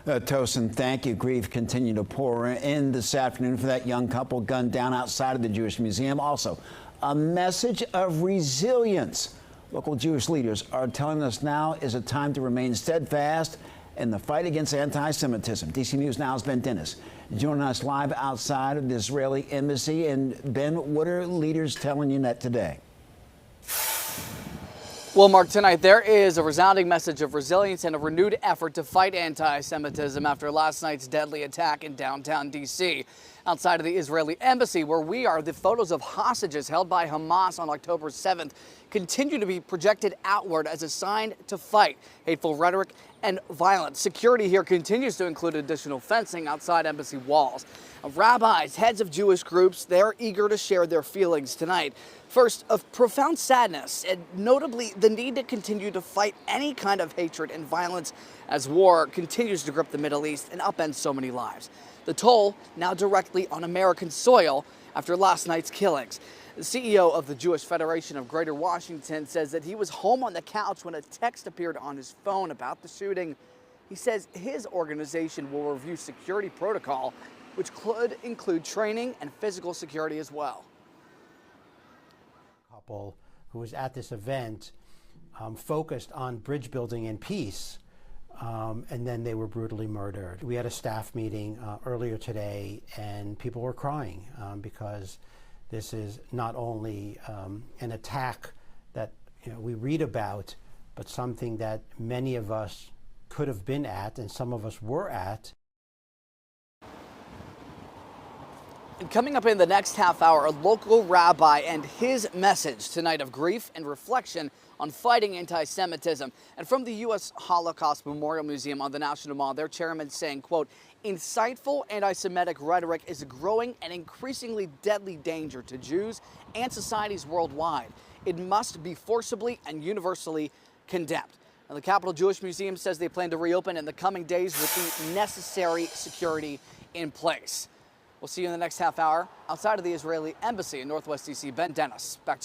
Tosin, thank you. Grief continued to pour in this afternoon for that young couple gunned down outside of the Jewish Museum. Also, a message of resilience. Local Jewish leaders are telling us now is a time to remain steadfast in the fight against anti-Semitism. DC News Now's Ben Dennis joining us live outside of the Israeli embassy. And Ben, what are leaders telling you that today? Well, Mark, tonight there is a resounding message of resilience and a renewed effort to fight anti-Semitism after last night's deadly attack in downtown D.C. Outside of the Israeli embassy where we are, the photos of hostages held by Hamas on October 7th continue to be projected outward as a sign to fight hateful rhetoric and violence. Security here continues to include additional fencing outside embassy walls. Rabbis, heads of Jewish groups, they're eager to share their feelings tonight. First, of profound sadness and notably the need to continue to fight any kind of hatred and violence as war continues to grip the Middle East and upend so many lives. The toll now directly on American soil after last night's killings. The CEO of the Jewish Federation of Greater Washington says that he was home on the couch when a text appeared on his phone about the shooting. He says his organization will review security protocol, which could include training and physical security as well. Couple who was at this event focused on bridge building and peace, and then they were brutally murdered. We had a staff meeting earlier today, and people were crying because this is not only an attack that we read about, but something that many of us could have been at, and some of us were at. And coming up in the next half hour, a local rabbi and his message tonight of grief and reflection on fighting anti-Semitism. And from the U.S. Holocaust Memorial Museum on the National Mall, their chairman saying, quote, "Insightful anti-Semitic rhetoric is a growing and increasingly deadly danger to Jews and societies worldwide. It must be forcibly and universally condemned." Now, the Capitol Jewish Museum says they plan to reopen in the coming days with the necessary security in place. We'll see you in the next half hour outside of the Israeli embassy in Northwest D.C. Ben Dennis, back to you.